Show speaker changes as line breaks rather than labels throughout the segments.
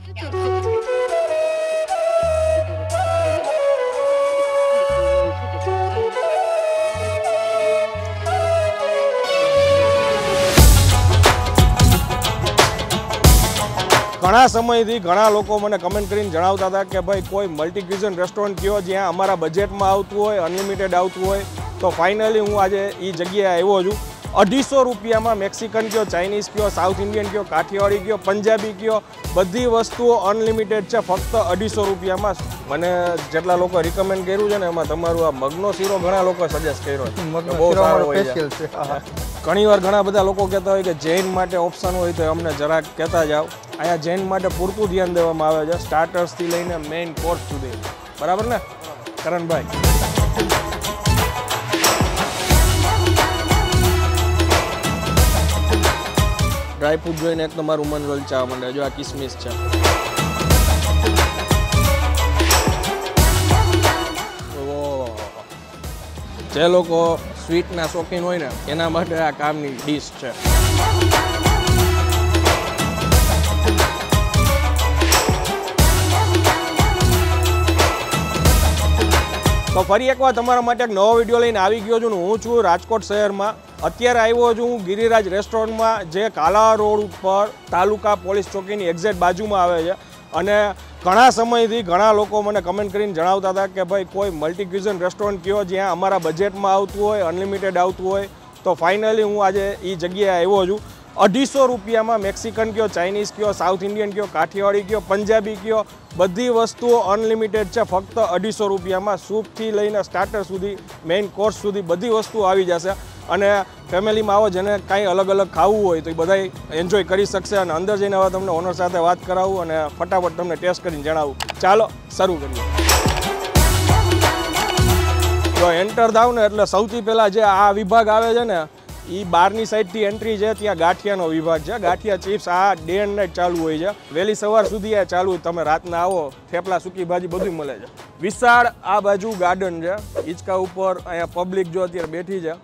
ઘણા સમયથી ઘણા લોકો મને કમેન્ટ કરીને જણાવતા હતા કે ભાઈ કોઈ મલ્ટી ક્યુઝન રેસ્ટોરન્ટ કયો જ્યાં અમારા બજેટમાં આવતું હોય, અનલિમિટેડ આવતું હોય. તો ફાઇનલી હું આજે એ જગ્યાએ આવ્યો છું. 250 રૂપિયામાં મેક્સિકન કયો, ચાઇનીઝ કયો, સાઉથ ઇન્ડિયન કયો, કાઠિયાવાડી કયો, પંજાબી કયો, બધી વસ્તુઓ અનલિમિટેડ છે ફક્ત 250 રૂપિયામાં. મને જેટલા લોકો રિકમેન્ડ કર્યું છે ને એમાં તમારું આ મગનો શીરો ઘણા લોકો સજેસ્ટ કર્યો છે. બહુ સારો હોય છે. ઘણીવાર ઘણા બધા લોકો કહેતા હોય કે જૈન માટે ઓપ્શન હોય તો અમને જરાક કહેતા જાઓ. અહીંયા જૈન માટે પૂરતું ધ્યાન દેવામાં આવે છે, સ્ટાર્ટર્સથી લઈને મેઇન કોર્સ સુધી. બરાબર ને કરણભાઈ? ડ્રાયફ્રૂટ જોઈને એક તમારું મન લલચાવા માંડે. જો આ કિસમિસ છે. જે લોકો સ્વીટના શોખીન હોય ને એના માટે આ કામની ડીશ છે. તો ફરી એકવાર તમારા માટે એક નવો વિડીયો લઈને આવી ગયો છું. હું છું રાજકોટ શહેરમાં. અત્યારે આવ્યો છું હું ગિરિરાજ રેસ્ટોરન્ટમાં, જે કાલાવાડ રોડ ઉપર તાલુકા પોલીસ ચોકીની એક્ઝેક્ટ બાજુમાં આવે છે. અને ઘણા સમયથી ઘણા લોકો મને કમેન્ટ કરીને જણાવતા હતા કે ભાઈ કોઈ મલ્ટી ક્યુઝન રેસ્ટોરન્ટ કયો જ્યાં અમારા બજેટમાં આવતું હોય, અનલિમિટેડ આવતું હોય. તો ફાઇનલી હું આજે એ જગ્યાએ આવ્યો છું. 250 રૂપિયામાં મેક્સિકન કયો, ચાઇનીઝ કયો, સાઉથ ઇન્ડિયન કયો, કાઠિયાવાડી કયો, પંજાબી કયો, બધી વસ્તુઓ અનલિમિટેડ છે ફક્ત 250 રૂપિયામાં. સૂપથી લઈને સ્ટાર્ટર સુધી, મેઇન કોર્સ સુધી બધી વસ્તુઓ આવી જશે. અને ફેમિલીમાં આવો જેને કાંઈ અલગ અલગ ખાવું હોય તો એ બધા એન્જોય કરી શકશે. અને અંદર જઈને હવે તમને ઓનર સાથે વાત કરાવું અને ફટાફટ તમને ટેસ્ટ કરીને જણાવું. ચાલો શરૂ કરીએ. જો એન્ટર થાવ ને એટલે સૌથી પહેલાં જે આ વિભાગ આવે છે ને એ બહારની સાઈડથી એન્ટ્રી છે. ત્યાં ગાંઠિયાનો વિભાગ છે. ગાંઠિયા ચિપ્સ આ ડે એન્ડ નાઇટ ચાલુ હોય છે. વહેલી સવાર સુધી આ ચાલુ હોય. તમે રાતના આવો, થેપલા, સૂકી ભાજી બધું મળે છે. વિશાળ આ બાજુ ગાર્ડન છે. હિંચકા ઉપર અહીંયા પબ્લિક જો અત્યારે બેઠી છે.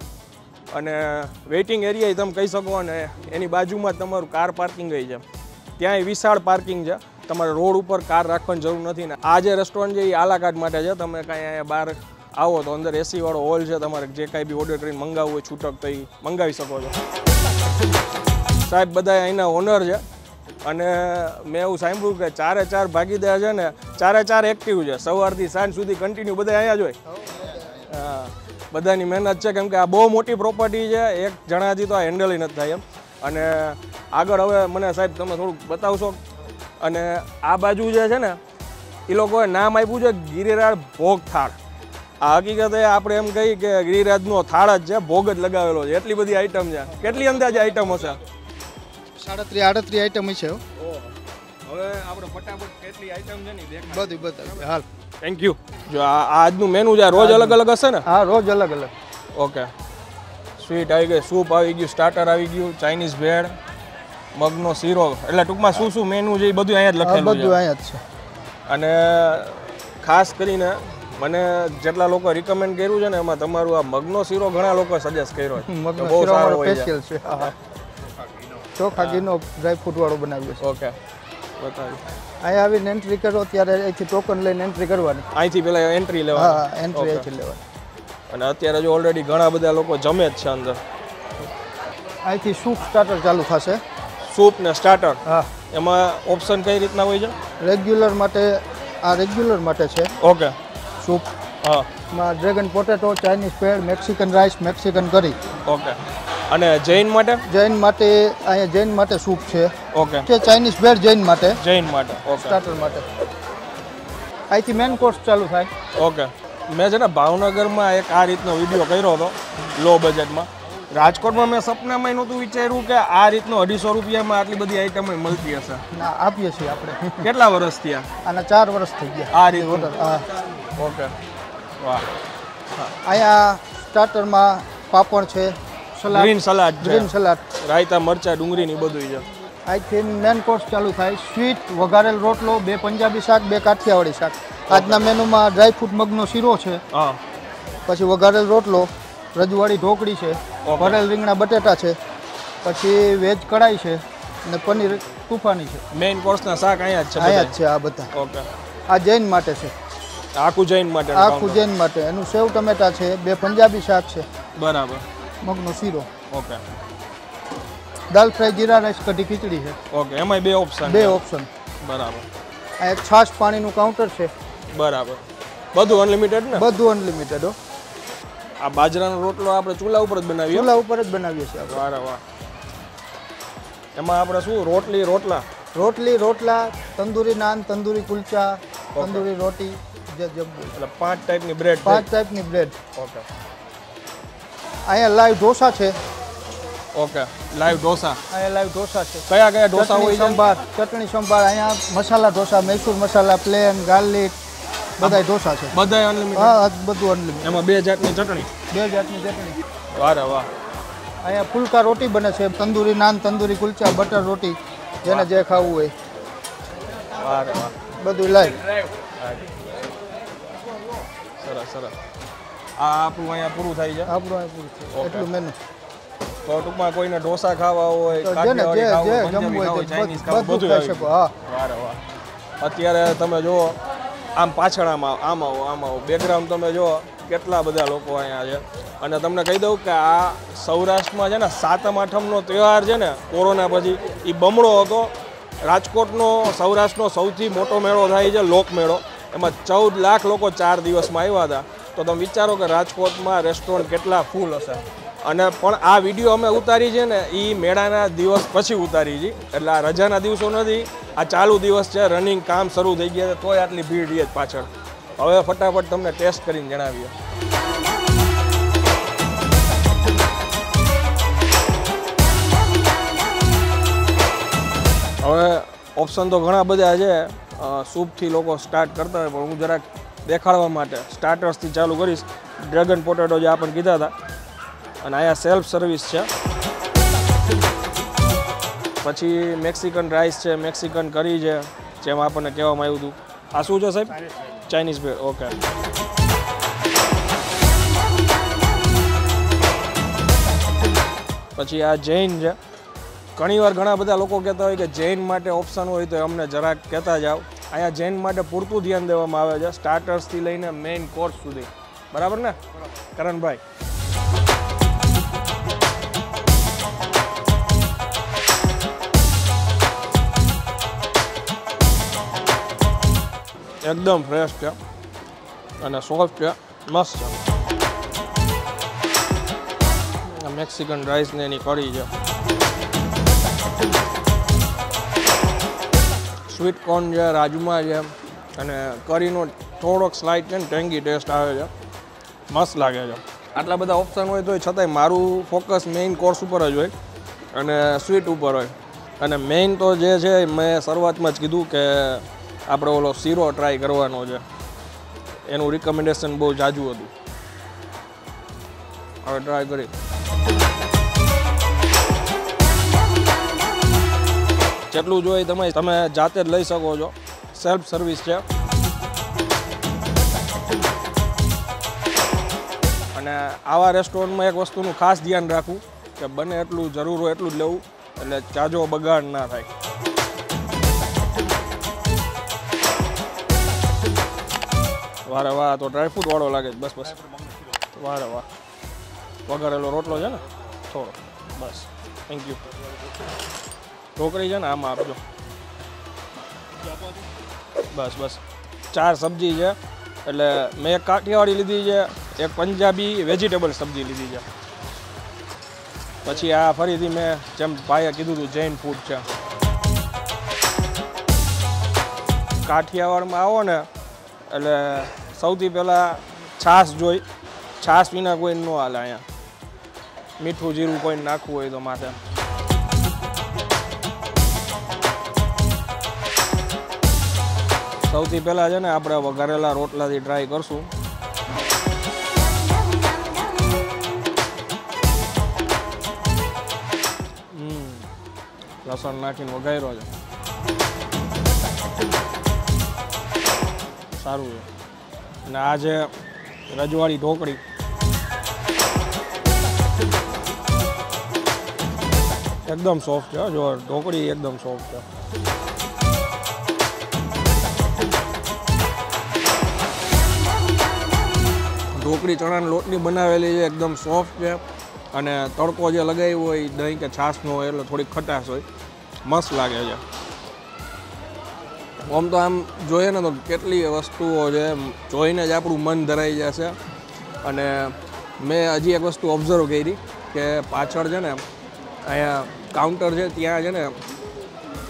અને વેઇટિંગ એરિયા તમે કહી શકો. અને એની બાજુમાં તમારું કાર પાર્કિંગ ગઈ છે. ત્યાંય વિશાળ પાર્કિંગ છે. તમારે રોડ ઉપર કાર રાખવાની જરૂર નથી. ને આ જે રેસ્ટોરન્ટ છે એ આલાકાટ માટે છે. તમે કાંઈ અહીંયા બહાર આવો તો અંદર એસી વાળો હોલ છે. તમારે જે કાંઈ બી ઓર્ડર કરીને મંગાવવું હોય છૂટક તો એ મંગાવી શકો છો. સાહેબ બધા અહીંના ઓનર છે. અને મેં એવું સાંભળ્યું કે 4 ભાગીદાર છે ને 4 એક્ટિવ છે. સવારથી સાંજ સુધી કન્ટિન્યુ બધા અહીંયા જ હોય. હા, બધાની મહેનત છે. કેમ કે આ બહુ મોટી પ્રોપર્ટી છે. એક જણાથી તો આ હેન્ડલ નથી થાય એમ. અને આગળ હવે મને સાહેબ તમે થોડુંક બતાવશો. અને આ બાજુ જે છે ને એ લોકોએ નામ આપ્યું છે ગિરિરાજ ભોગ થાળ. આ હકીકતે આપણે એમ કહીએ કે ગિરિરાજનો થાળ જ છે, ભોગ જ લગાવેલો છે. એટલી બધી આઈટમ છે. કેટલી અંદાજે આઈટમ હશે?
37-38 આઈટમ છે.
હવે આપણે ફટાફટ કેટલી આઈટમ છે ને
બધી બતાવી. હાલ,
થેન્ક યુ. જો આ આજનું મેનુ છે રોજ અલગ અલગ હશે ને?
હા, રોજ અલગ અલગ.
ઓકે. સ્વીટ આવી ગઈ, સૂપ આવી ગયું, સ્ટાર્ટર આવી ગયું, ચાઇનીઝ ભેળ, મગનો શીરો. એટલે ટૂંકમાં શું શું મેનુ છે એ બધું અહીંયા જ લખેલું છે.
બધું અહીંયા જ છે.
અને ખાસ કરીને મને જેટલા લોકો રિકમેન્ડ કર્યું છે ને એમાં તમારું આ મગનો શીરો ઘણા લોકો સજેસ્ટ કર્યો છે.
મગનો શીરો અમારો સ્પેશિયલ છે. ચોખા ઘીનો ડ્રાયફ્રૂટ વાળો બનાવ્યો છે.
ઓકે, બતાવી.
અહીંયા આવીને એન્ટ્રી કરો ત્યારે અહીંથી ટોકન લઈને એન્ટ્રી કરવાની.
અહીંથી પહેલા એન્ટ્રી લેવાની?
હા, એન્ટ્રી અહીંથી લેવાની.
અને અત્યારે જો ઓલરેડી ઘણા બધા લોકો જમે જ છે અંદર.
અહીંથી સૂપ સ્ટાર્ટર ચાલુ થશે.
સૂપ ને સ્ટાર્ટર?
હા.
એમાં ઓપ્શન કઈ રીતના હોય છે?
રેગ્યુલર માટે આ રેગ્યુલર માટે છે.
ઓકે.
સૂપ.
હા.
માં ડ્રેગન પોટેટો, ચાઇનીઝ ભેળ, મેક્સિકન રાઈસ, મેક્સિકન કરી.
ઓકે. અને જૈન માટે?
જૈન માટે અહીંયા જૈન માટે સૂપ છે.
ઓકે.
કે ચાઇનીઝ ભેળ જૈન માટે.
જૈન માટે. ઓકે.
સ્ટાર્ટર માટે. અહીંથી મેન કોર્સ ચાલુ થાય.
ઓકે. મેં છે ને ભાવનગરમાં એક આ રીતનો વિડીયો કર્યો હતો લો બજેટમાં. રાજકોટમાં મેં સપનામાં નહોતું વિચાર્યું કે આ રીતનો 250 રૂપિયામાં આટલી બધી આઈટમ મળતી હશે.
ના, આપીએ છીએ આપણે.
કેટલા વર્ષ થયા?
આના 4 વર્ષ થઈ ગયા
આ રીત ઓર્ડર.
હા.
ઓકે. વાહ.
અહીંયા સ્ટાર્ટરમાં પાપડ છે, salad,
green salad,
green salad,
raita, મરચા, ડુંગળી ની બધું છે.
અહીંથી મેન કોર્સ ચાલુ થાય. સ્વીટ, વઘારેલ રોટલો, 2 પંજાબી શાક, 2 કાઠિયાવાડી શાક. આજના મેનુમાં ડ્રાયફ્રૂટ મગનો શીરો છે.
હા.
પછી વઘારેલ રોટલો, રજવાડી ઢોકળી છે, ભરેલ રીંગણા બટેટા છે, પછી વેજ કઢાઈ છે, અને પનીર તુફાની છે.
મેઇન કોર્સના શાક અહીંયા જ છે.
અહીંયા જ છે આ બધા.
ઓકે.
આ જૈન માટે છે.
આખું જૈન માટે.
આખું જૈન માટે. એનું સેવ ટમેટા છે. 2 પંજાબી શાક છે.
બરાબર.
મગનો શીરો.
ઓકે.
દાલ ફ્રાય જીરા રાઈસ કઢી ખીચડી છે.
ઓકે. એમાંય 2 ઓપ્શન.
2 ઓપ્શન.
બરાબર.
આ એક છાશ પાણીનું કાઉન્ટર છે.
બરાબર. બધું અનલિમિટેડ ને?
બધું અનલિમિટેડ હો.
આ બાજરાનો રોટલો આપણે ચૂલા ઉપર જ બનાવીએ.
ચૂલા ઉપર જ બનાવીએ છીએ આપણે.
વાહ વાહ. એમાં આપણે શું રોટલા
રોટલા તંદૂરી નાન, તંદૂરી કુલચા, તંદૂરી રોટી, જે જમવું.
એટલે 5 ટાઈપની બ્રેડ.
5 ટાઈપની બ્રેડ.
ઓકે.
અહીંયા લાઈવ ઢોસા છે.
ઓકે. લાઈવ ઢોસા.
અહીંયા લાઈવ ઢોસા છે.
કયા ઢોસા હોય છે?
સંભાર, ચટણી સંભાર. અહીંયા મસાલા ઢોસા, મૈસૂર મસાલા, પ્લેન, ગાર્લિક, બધાય ઢોસા છે.
બધાય અનલિમિટેડ?
હા, બધું અનલિમિટેડ.
એમાં 2 જાતની ચટણી.
2 જાતની ચટણી.
વાહ વાહ.
અહીંયા ફુલકા રોટી બને છે. તંદૂરી નાન, તંદૂરી કુલચા, બટર રોટી, જેને જે ખાવું હોય.
વાહ વાહ.
બધું લાઈવ.
સરસ સરસ. આ આપણું અહીંયા પૂરું થાય છે.
આપણું અહીંયા પૂરું છે. એટલું મેનુ.
તો ટૂંકમાં કોઈને ઢોસા ખાવા હોય,
જેને
કાઠિયાવાડી ખાવું હોય,
જમવું
પંજાબી
હોય
ખાવું હોય, ચાઇનીઝ ખાવું
બધું
બધું
ખાઈ
આવી
શકો. હા.
વાહ વાહ. અત્યારે તમે જુઓ આમ પાછળ આમ આવો બેકગ્રાઉન્ડ તમે જુઓ કેટલા બધા લોકો અહીંયા છે. અને તમને કહી દઉં કે આ સૌરાષ્ટ્રમાં છે ને સાતમ આઠમનો તહેવાર છે ને કોરોના પછી એ બમણો હતો. રાજકોટનો સૌરાષ્ટ્રનો સૌથી મોટો મેળો થાય છે લોકમેળો. એમાં 14 લાખ લોકો 4 દિવસમાં આવ્યા હતા. તો તમે વિચારો કે રાજકોટમાં રેસ્ટોરન્ટ કેટલા ફૂલ હશે. અને પણ આ વિડીયો અમે ઉતારી છે ને એ મેળાના દિવસ પછી ઉતારી છે. એટલે આ રજાના દિવસો નથી, આ ચાલુ દિવસ છે. રનિંગ કામ શરૂ થઈ ગયા છે તોય આટલી ભીડ રહી જ પાછળ. હવે ફટાફટ તમને ટેસ્ટ કરીને જણાવીએ. હવે ઓપ્શન તો ઘણા બધા છે. સૂપથી લોકો સ્ટાર્ટ કરતા હોય પણ હું જરાક દેખાડવા માટે સ્ટાર્ટર્સથી ચાલુ કરીશ. ડ્રેગન પોટેટો જે આપણને કીધા હતા. અને અહીંયા સેલ્ફ સર્વિસ છે. પછી મેક્સિકન રાઈસ છે, મેક્સિકન કરી છે, જેમ આપણને કહેવામાં આવ્યું હતું. આ શું છે સાહેબ? ચાઇનીઝ ભેળ. ઓકે. પછી આ જૈન છે. ઘણીવાર ઘણા બધા લોકો કહેતા હોય કે જૈન માટે ઓપ્શન હોય તો અમને જરાક કહેતા જાઓ. અહીંયા જૈન માટે પૂરતું ધ્યાન દેવામાં આવે છે, સ્ટાર્ટર્સથી લઈને મેઇન કોર્સ સુધી. બરાબર ને કરણભાઈ? એકદમ ફ્રેશ છે અને સોફ્ટ છે, મસ્ત છે. મેક્સિકન રાઈસ ને એની કઢી છે. સ્વીટ કોર્ન છે, રાજમા છે અને કરીનો થોડોક સ્લાઇટ છે ને ટેંગી ટેસ્ટ આવે છે. મસ્ત લાગે છે. આટલા બધા ઓપ્શન હોય તો છતાંય મારું ફોકસ મેઇન કોર્સ ઉપર જ હોય અને સ્વીટ ઉપર હોય. અને મેઇન તો જે છે મેં શરૂઆતમાં જ કીધું કે આપણે ઓલો શીરો ટ્રાય કરવાનો છે. એનું રિકમેન્ડેશન બહુ જાજુ હતું. હવે ટ્રાય કરી. જેટલું જોઈએ તમે જાતે જ લઈ શકો છો. સેલ્ફ સર્વિસ છે. અને આવા રેસ્ટોરન્ટમાં એક વસ્તુનું ખાસ ધ્યાન રાખવું કે બને એટલું જરૂર હોય એટલું જ લેવું, એટલે જાજો બગાડ ના થાય. વારે વાહ. તો ડ્રાયફ્રૂટ વાળો લાગે છે. બસ વારે વાહ. વઘારેલો રોટલો છે ને થોડો. બસ થેન્ક યુ. ઢોકળી છે ને આમાં આપજો. બસ 4 સબ્જી છે. એટલે મેં એક કાઠિયાવાડી લીધી છે, એક પંજાબી વેજીટેબલ સબ્જી લીધી છે. પછી આ ફરીથી મેં જેમ ભાઈએ કીધું હતું જૈન ફૂડ છે. કાઠિયાવાડમાં આવો ને એટલે સૌથી પહેલાં છાશ જોઈ. છાશ વિના કોઈ ન હાલે અહીંયા. મીઠું જીરું કોઈ નાખવું હોય તો માથે. સૌથી પહેલાં છે ને આપણે વઘારેલા રોટલાથી ટ્રાય કરશું. લસણ નાખીને વઘાર્યો છે. સારું છે. અને આ છે રજવાડી ઢોકળી. એકદમ સોફ્ટ છે જો ઢોકળી એકદમ સોફ્ટ છે. ઢોકળી ચણાના લોટની બનાવેલી છે, એકદમ સોફ્ટ છે અને તડકો જે લગાવ્યો હોય દહીં કે છાશનો હોય એટલે થોડીક ખટાશ હોય, મસ્ત લાગે છે. આમ તો આમ જોઈએ ને તો કેટલી વસ્તુઓ છે, જોઈને જ આપણું મન ધરાઈ જશે. અને મેં હજી એક વસ્તુ ઓબ્ઝર્વ કરી કે પાછળ છે ને અહીંયા કાઉન્ટર છે ત્યાં છે ને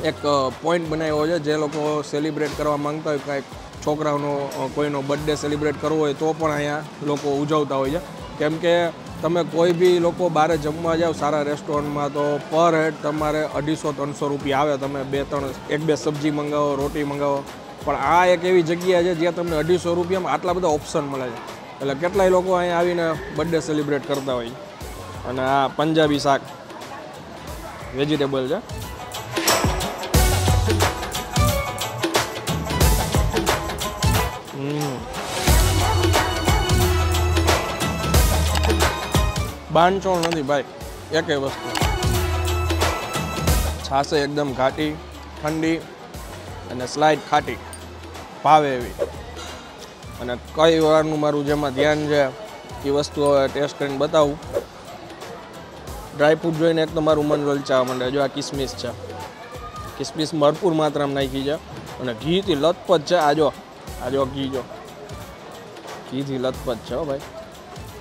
એક પોઈન્ટ બનાવ્યો છે, જે લોકો સેલિબ્રેટ કરવા માંગતા હોય, કાંઈક છોકરાઓનો કોઈનો બર્થડે સેલિબ્રેટ કરવો હોય તો પણ અહીંયા લોકો ઉજવતા હોય છે. કેમ કે તમે કોઈ બી લોકો બહાર જમવા જાઓ સારા રેસ્ટોરન્ટમાં તો પર હેડ તમારે 250-300 રૂપિયા આવે. તમે 1-2 સબ્જી મંગાવો, રોટી મંગાવો, પણ આ એક એવી જગ્યા છે જ્યાં તમને 250 રૂપિયામાં આટલા બધા ઓપ્શન મળે છે. એટલે કેટલાય લોકો અહીંયા આવીને બર્થડે સેલિબ્રેટ કરતા હોય. અને આ પંજાબી શાક વેજીટેબલ છે. બાંધછોડ નથી ભાઈ એકેય વસ્તુ. છાશે એકદમ ઘાટી ઠંડી અને સ્લાઇડ ખાટી ભાવે એવી. અને કઈ વારનું મારું જેમાં ધ્યાન છે એ વસ્તુ હવે ટેસ્ટ કરીને બતાવું. ડ્રાયફ્રૂટ જોઈને એક તો મારું મન લલચાવા માંડે. જો આ કિસમિસ છે, કિસમિસ ભરપૂર માત્રામાં નાખી છે અને ઘીથી લથપથ છે. આ જો ઘી જો ઘીથી લથપથ છે હો ભાઈ.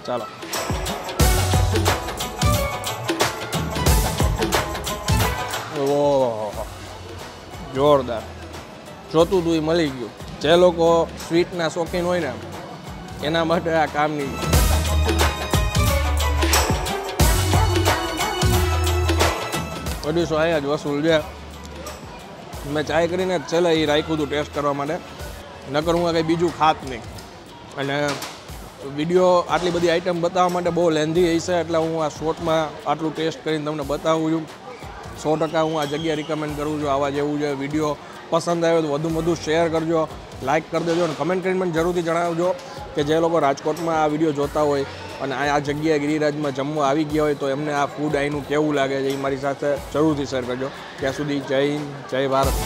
ચાલો ઓહો જોરદાર. જોતું તું એ મળી ગયું. જે લોકો સ્વીટના શોખીન હોય ને એના માટે આ કામની. અઢીસો અહીંયા જ વસૂલ છે. મેં ચાય કરીને જ છેલ્લે એ રાખ્યું હતું ટેસ્ટ કરવા માટે, નકર હું કંઈ બીજું ખાત નહીં. અને વિડીયો આટલી બધી આઈટમ બતાવવા માટે બહુ લેન્ધી હશે, એટલે હું આ શોર્ટમાં આટલું ટેસ્ટ કરીને તમને બતાવું છું. 100% હું આ જગ્યા રિકમેન્ડ કરું છું. આવા જેવું છે. વિડીયો પસંદ આવ્યો તો વધુ શેર કરજો, લાઇક કરી દેજો અને કમેન્ટ કરીને મને જરૂરથી જણાવજો કે જે લોકો રાજકોટમાં આ વિડીયો જોતા હોય અને આ જગ્યાએ ગિરિરાજમાં જમવા આવી ગયા હોય તો એમને આ ફૂડ અહીંનું કેવું લાગે છે એ મારી સાથે જરૂરથી શેર કરજો. ત્યાં સુધી જય હિન્દ, જય ભારત.